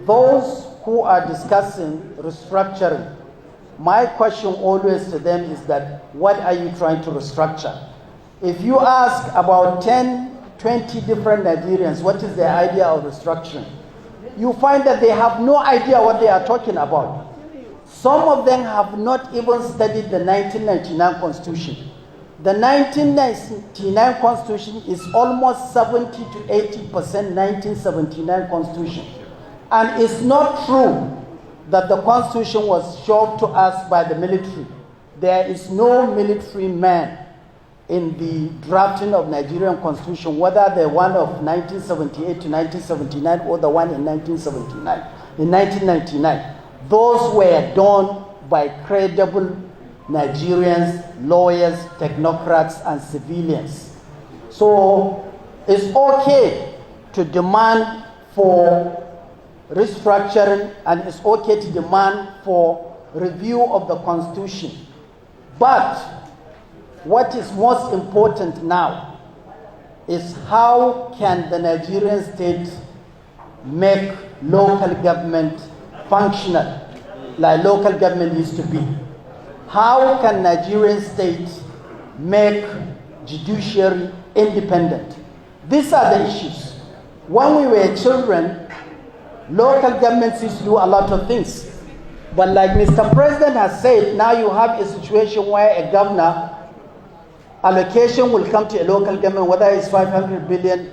those who are discussing restructuring, my question always to them is that, what are you trying to restructure? If you ask about 10, 20 different Nigerians what is their idea of restructuring, you find that they have no idea what they are talking about. Some of them have not even studied the 1999 Constitution. The 1999 Constitution is almost 70 to 80% 1979 Constitution. And it's not true that the Constitution was shoved to us by the military. There is no military man in the drafting of Nigerian Constitution, whether the one of 1978 to 1979 or the one in 1999. Those were done by credible Nigerians, lawyers, technocrats, and civilians. So it's okay to demand for restructuring, and it's okay to demand for review of the Constitution. But what is most important now is how can the Nigerian state make local government functional like local government used to be? How can Nigerian state make judiciary independent? These are the issues. When we were children, local governments used to do a lot of things. But like Mr. President has said, now you have a situation where a governor allocation will come to a local government, whether it's 500 billion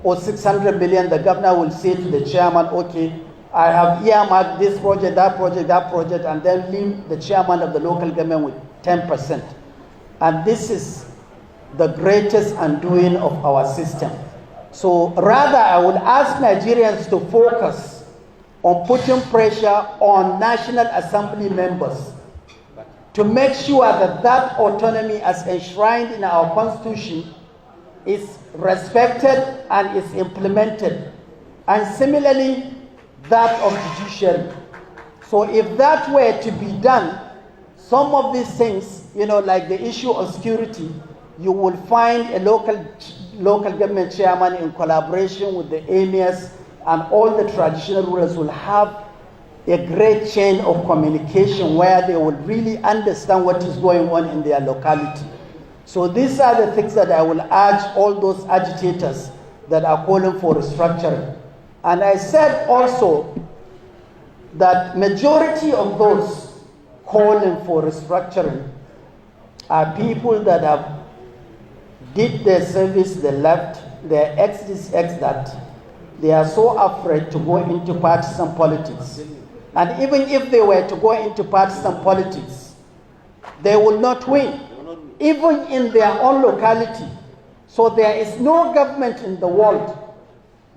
or 600 billion, the governor will say to the chairman, okay, I have earmarked this project, that project, and then leave the chairman of the local government with 10%. And this is the greatest undoing of our system. So rather, I would ask Nigerians to focus on putting pressure on National Assembly members to make sure that that autonomy as enshrined in our Constitution is respected and is implemented. And similarly, that of judiciary. So if that were to be done, some of these things, like the issue of security, you will find a local government chairman in collaboration with the emirs and all the traditional rulers will have a great chain of communication where they will really understand what is going on in their locality. So these are the things that I will urge all those agitators that are calling for restructuring. And I said also that majority of those calling for restructuring are people that have did their service, they left, they're ex this, ex that. They are so afraid to go into partisan politics. And even if they were to go into partisan politics, they will not win, even in their own locality. So there is no government in the world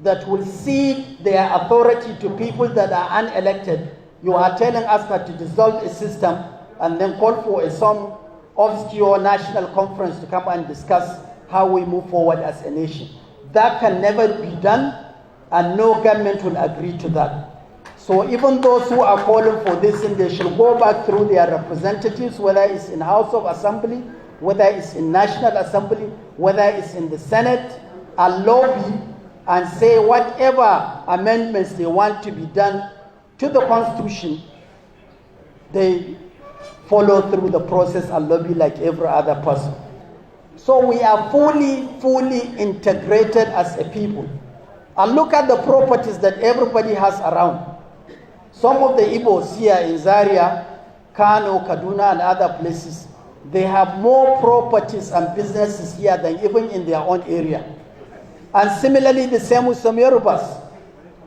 that will cede their authority to people that are unelected. You are telling us that to dissolve a system and then call for some obscure national conference to come and discuss how we move forward as a nation. That can never be done, and no government will agree to that. So even those who are calling for this, they should go back through their representatives, whether it's in House of Assembly, whether it's in National Assembly, whether it's in the Senate, and lobby and say whatever amendments they want to be done to the Constitution, they follow through the process and lobby like every other person. So we are fully integrated as a people. And look at the properties that everybody has around. Some of the Igbos here in Zaria, Kano, Kaduna, and other places, they have more properties and businesses here than even in their own area. And similarly, the same with some Yorubas.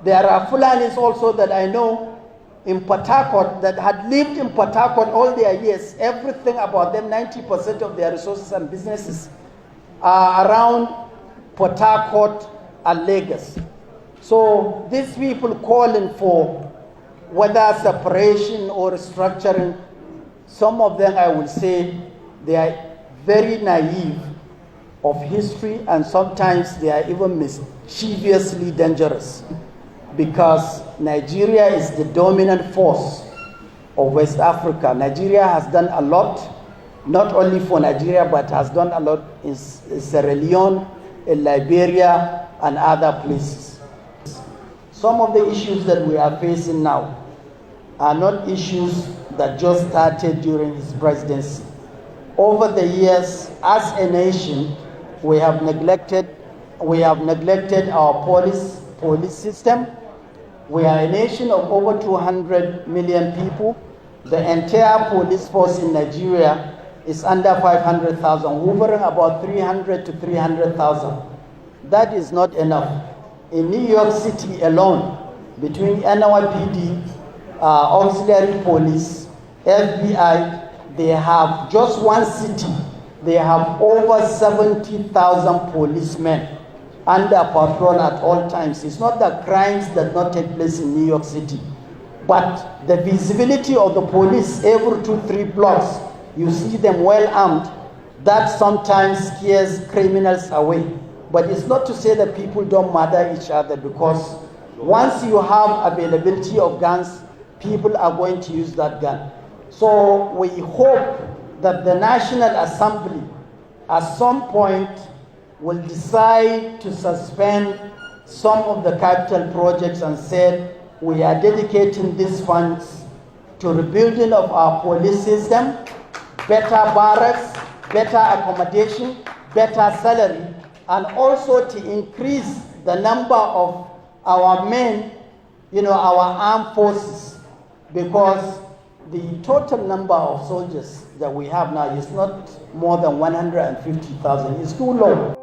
There are Fulanis also that I know in Port Harcourt that had lived in Port Harcourt all their years. Everything about them, 90% of their resources and businesses are around Port Harcourt and Lagos. So these people calling for whether separation or restructuring, some of them I will say they are very naive of history, and sometimes they are even mischievously dangerous, because Nigeria is the dominant force of West Africa. Nigeria has done a lot, not only for Nigeria, but has done a lot in Sierra Leone, in Liberia, and other places. some of the issues that we are facing now are not issues that just started during his presidency. Over the years, as a nation, we have neglected our police system. We are a nation of over 200 million people. The entire police force in Nigeria is under 500,000, hovering about 300 to 300,000. That is not enough. In New York City alone, between NYPD, auxiliary police, FBI, they have just one city, they have over 70,000 policemen under patrol at all times. It's not that crimes that not take place in New York City, but the visibility of the police every 2-3 blocks, you see them well armed. That sometimes scares criminals away. But it's not to say that people don't murder each other, because once you have availability of guns, people are going to use that gun. So we hope that the National Assembly at some point will decide to suspend some of the capital projects and said we are dedicating these funds to rebuilding of our police system, better barracks, better accommodation, better salary, and also to increase the number of our men, our armed forces, because the total number of soldiers that we have now is not more than 150,000. It's too low.